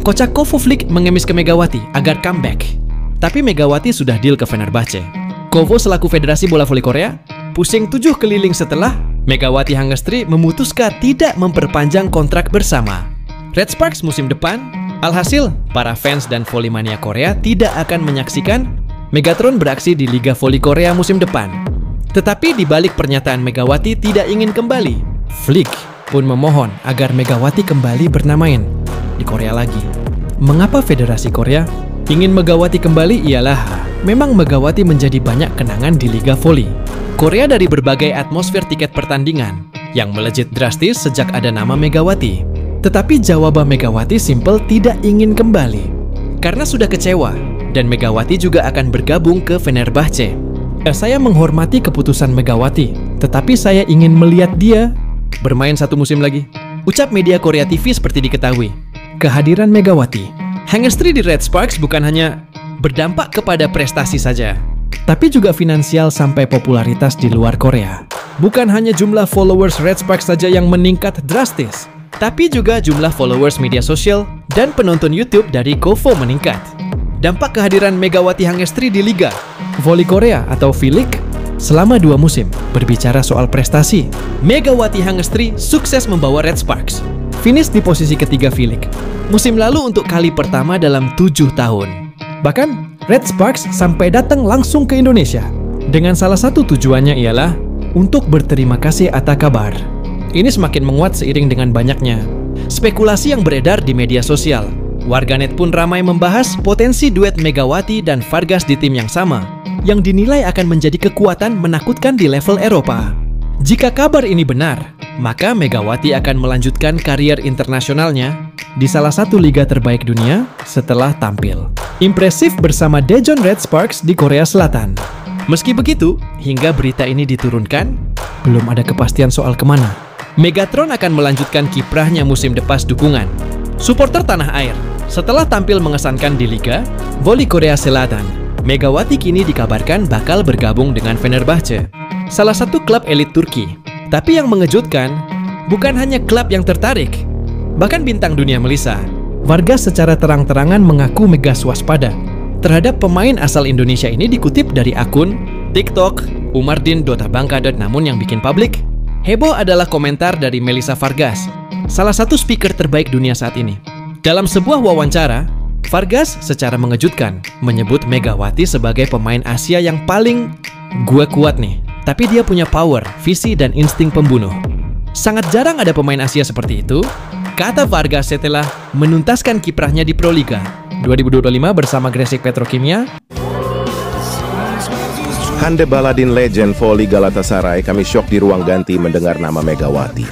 Kocak Kovo-Flik mengemis ke Megawati agar comeback. Tapi Megawati sudah deal ke Fenerbahce. Kovo selaku Federasi Bola Voli Korea pusing 7 keliling setelah Megawati Hangestri memutuskan tidak memperpanjang kontrak bersama Red Sparks musim depan. Alhasil, para fans dan volley mania Korea tidak akan menyaksikan Megatron beraksi di Liga Voli Korea musim depan. Tetapi di balik pernyataan Megawati tidak ingin kembali, Flik pun memohon agar Megawati kembali bermain di Korea lagi. Mengapa Federasi Korea ingin Megawati kembali? Ialah memang Megawati menjadi banyak kenangan di Liga Voli Korea dari berbagai atmosfer tiket pertandingan yang melejit drastis sejak ada nama Megawati. Tetapi jawaban Megawati simpel, tidak ingin kembali karena sudah kecewa, dan Megawati juga akan bergabung ke Fenerbahce. Saya menghormati keputusan Megawati, tetapi saya ingin melihat dia bermain satu musim lagi, ucap media Korea TV. Seperti diketahui, kehadiran Megawati Hangestri di Red Sparks bukan hanya berdampak kepada prestasi saja, tapi juga finansial sampai popularitas di luar Korea. Bukan hanya jumlah followers Red Sparks saja yang meningkat drastis, tapi juga jumlah followers media sosial dan penonton YouTube dari Kovo meningkat. Dampak kehadiran Megawati Hangestri di Liga Voli Korea atau V-League selama 2 musim. Berbicara soal prestasi, Megawati Hangestri sukses membawa Red Sparks finish di posisi ketiga V-League musim lalu untuk kali pertama dalam 7 tahun. Bahkan Red Sparks sampai datang langsung ke Indonesia dengan salah satu tujuannya ialah untuk berterima kasih atas kabar. Ini semakin menguat seiring dengan banyaknya spekulasi yang beredar di media sosial. Warganet pun ramai membahas potensi duet Megawati dan Vargas di tim yang sama, yang dinilai akan menjadi kekuatan menakutkan di level Eropa. Jika kabar ini benar, maka Megawati akan melanjutkan karier internasionalnya di salah satu liga terbaik dunia setelah tampil impresif bersama Daejeon Red Sparks di Korea Selatan. Meski begitu, hingga berita ini diturunkan, belum ada kepastian soal kemana Megatron akan melanjutkan kiprahnya musim depan dukungan supporter tanah air. Setelah tampil mengesankan di Liga Voli Korea Selatan, Megawati kini dikabarkan bakal bergabung dengan Fenerbahce, salah satu klub elit Turki. Tapi yang mengejutkan, bukan hanya klub yang tertarik, bahkan bintang dunia Melissa. Vargas secara terang-terangan mengaku mega waspada terhadap pemain asal Indonesia ini. Dikutip dari akun TikTok Umardin.Bangka. Namun yang bikin publik heboh adalah komentar dari Melissa Vargas, salah satu speaker terbaik dunia saat ini. Dalam sebuah wawancara, Vargas secara mengejutkan menyebut Megawati sebagai pemain Asia yang paling gue kuat nih. Tapi dia punya power, visi, dan insting pembunuh. Sangat jarang ada pemain Asia seperti itu, kata Vargas setelah menuntaskan kiprahnya di Proliga 2025 bersama Gresik Petrokimia. Hande Baladin, legend voli Galatasaray, kami syok di ruang ganti mendengar nama Megawati.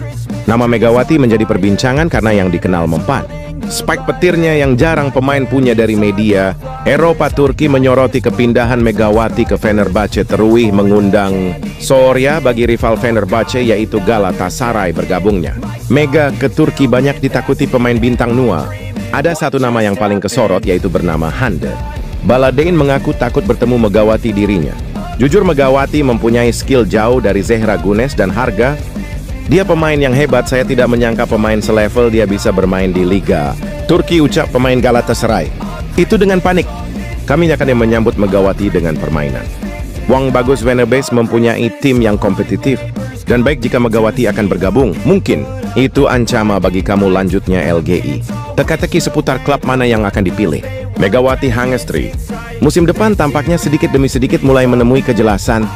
Nama Megawati menjadi perbincangan karena yang dikenal mempan. Spike petirnya yang jarang pemain punya dari media. Eropa Turki menyoroti kepindahan Megawati ke Fenerbahce, terlebih mengundang Soria bagi rival Fenerbahce yaitu Galatasaray bergabungnya. Mega ke Turki banyak ditakuti pemain bintang Nua. Ada satu nama yang paling kesorot yaitu bernama Hande. Baladin mengaku takut bertemu Megawati dirinya. Jujur Megawati mempunyai skill jauh dari Zehra Gunes dan harga. Dia pemain yang hebat, saya tidak menyangka pemain selevel dia bisa bermain di Liga Turki, ucap pemain Galatasaray. Itu dengan panik. Kami akan menyambut Megawati dengan permainan. Wang bagus, Fenerbahce mempunyai tim yang kompetitif. Dan baik jika Megawati akan bergabung, mungkin itu ancaman bagi kamu lanjutnya LGI. Teka-teki seputar klub mana yang akan dipilih. Megawati Hangestri musim depan tampaknya sedikit demi sedikit mulai menemui kejelasan.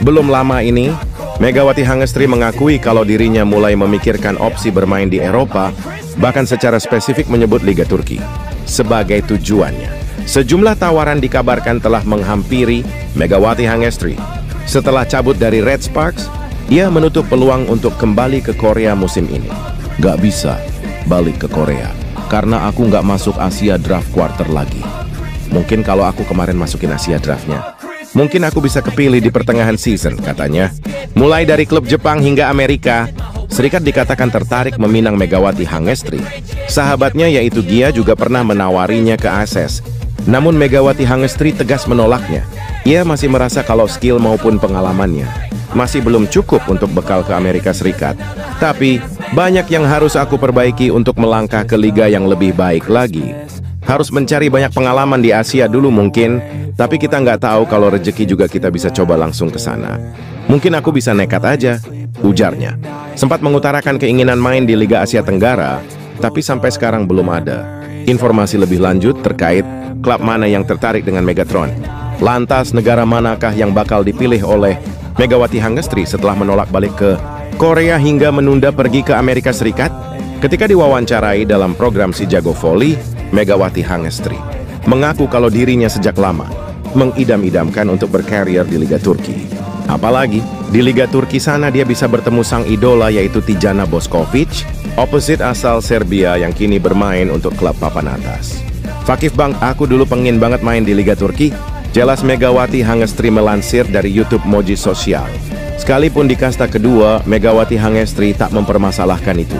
Belum lama ini, Megawati Hangestri mengakui kalau dirinya mulai memikirkan opsi bermain di Eropa, bahkan secara spesifik menyebut Liga Turki sebagai tujuannya. Sejumlah tawaran dikabarkan telah menghampiri Megawati Hangestri. Setelah cabut dari Red Sparks, ia menutup peluang untuk kembali ke Korea musim ini. Gak bisa balik ke Korea, karena aku gak masuk Asia Draft Quarter lagi. Mungkin kalau aku kemarin masukin Asia Draftnya, mungkin aku bisa kepilih di pertengahan season, katanya. Mulai dari klub Jepang hingga Amerika Serikat dikatakan tertarik meminang Megawati Hangestri. Sahabatnya yaitu Gia juga pernah menawarinya ke ASES. Namun Megawati Hangestri tegas menolaknya. Ia masih merasa kalau skill maupun pengalamannya masih belum cukup untuk bekal ke Amerika Serikat. Tapi banyak yang harus aku perbaiki untuk melangkah ke liga yang lebih baik lagi, Harus mencari banyak pengalaman di Asia dulu mungkin, tapi kita nggak tahu kalau rezeki juga kita bisa coba langsung ke sana. Mungkin aku bisa nekat aja, ujarnya. Sempat mengutarakan keinginan main di Liga Asia Tenggara, tapi sampai sekarang belum ada informasi lebih lanjut terkait klub mana yang tertarik dengan Megatron. Lantas negara manakah yang bakal dipilih oleh Megawati Hangestri setelah menolak balik ke Korea hingga menunda pergi ke Amerika Serikat? Ketika diwawancarai dalam program Si Jago Voli, Megawati Hangestri mengaku kalau dirinya sejak lama mengidam-idamkan untuk berkarier di Liga Turki. Apalagi, di Liga Turki sana dia bisa bertemu sang idola yaitu Tijana Boskovic, opposite asal Serbia yang kini bermain untuk klub papan atas. Fakif Bang, aku dulu pengen banget main di Liga Turki. Jelas Megawati Hangestri melansir dari YouTube Moji Sosial. Sekalipun di kasta kedua, Megawati Hangestri tak mempermasalahkan itu.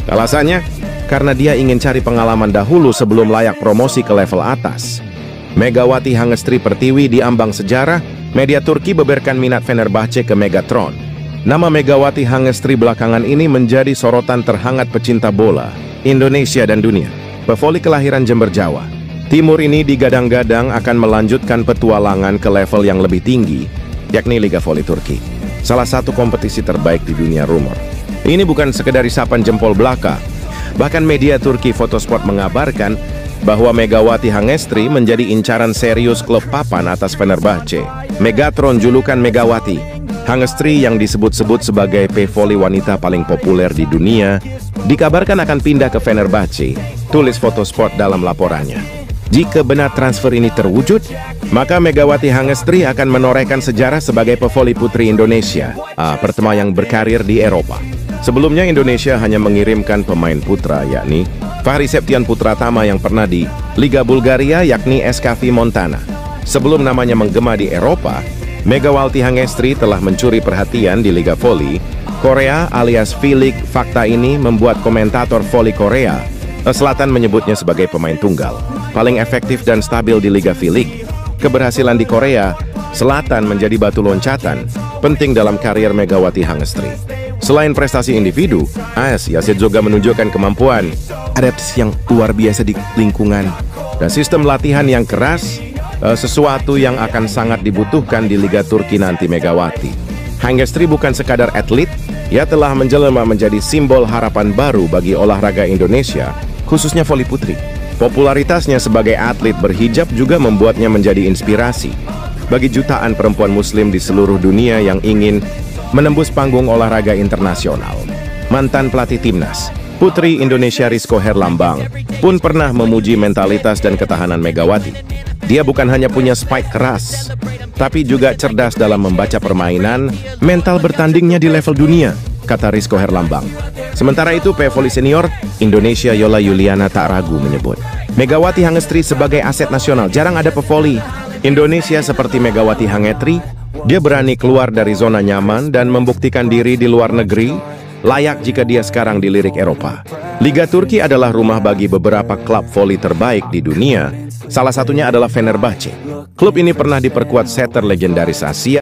Alasannya, karena dia ingin cari pengalaman dahulu sebelum layak promosi ke level atas. Megawati Hangestri Pertiwi di ambang sejarah, media Turki beberkan minat Fenerbahce ke Megatron. Nama Megawati Hangestri belakangan ini menjadi sorotan terhangat pecinta bola, Indonesia dan dunia. Pevoli kelahiran Jember, Jawa Timur ini digadang-gadang akan melanjutkan petualangan ke level yang lebih tinggi, yakni Liga Voli Turki. Salah satu kompetisi terbaik di dunia rumor. Ini bukan sekedar isapan jempol belaka. Bahkan media Turki Fotosport mengabarkan bahwa Megawati Hangestri menjadi incaran serius klub papan atas Fenerbahce. Megatron julukan Megawati Hangestri yang disebut-sebut sebagai pevoli wanita paling populer di dunia, dikabarkan akan pindah ke Fenerbahce, tulis Fotosport dalam laporannya. Jika benar transfer ini terwujud, maka Megawati Hangestri akan menorehkan sejarah sebagai pevoli putri Indonesia, pertama yang berkarir di Eropa. Sebelumnya Indonesia hanya mengirimkan pemain putra, yakni Fahri Septian Putratama yang pernah di Liga Bulgaria, yakni SKV Montana. Sebelum namanya menggema di Eropa, Megawati Hangestri telah mencuri perhatian di Liga Voli Korea alias V-League. Fakta ini membuat komentator voli Korea Selatan menyebutnya sebagai pemain tunggal paling efektif dan stabil di Liga V-League. Keberhasilan di Korea Selatan menjadi batu loncatan penting dalam karier Megawati Hangestri. Selain prestasi individu, AS Yasid juga menunjukkan kemampuan adaptasi yang luar biasa di lingkungan dan sistem latihan yang keras, sesuatu yang akan sangat dibutuhkan di Liga Turki nanti Megawati. Hangestri bukan sekadar atlet, ia telah menjelma menjadi simbol harapan baru bagi olahraga Indonesia, khususnya voli putri. Popularitasnya sebagai atlet berhijab juga membuatnya menjadi inspirasi bagi jutaan perempuan muslim di seluruh dunia yang ingin menembus panggung olahraga internasional. Mantan pelatih timnas putri Indonesia Rizko Herlambang pun pernah memuji mentalitas dan ketahanan Megawati. Dia bukan hanya punya spike keras, tapi juga cerdas dalam membaca permainan, mental bertandingnya di level dunia, kata Rizko Herlambang. Sementara itu, pevoli senior Indonesia Yola Yuliana tak ragu menyebut Megawati Hangestri sebagai aset nasional. Jarang ada pevoli Indonesia seperti Megawati Hangestri. Dia berani keluar dari zona nyaman dan membuktikan diri di luar negeri, layak jika dia sekarang dilirik Eropa. Liga Turki adalah rumah bagi beberapa klub voli terbaik di dunia, salah satunya adalah Fenerbahce. Klub ini pernah diperkuat setter legendaris Asia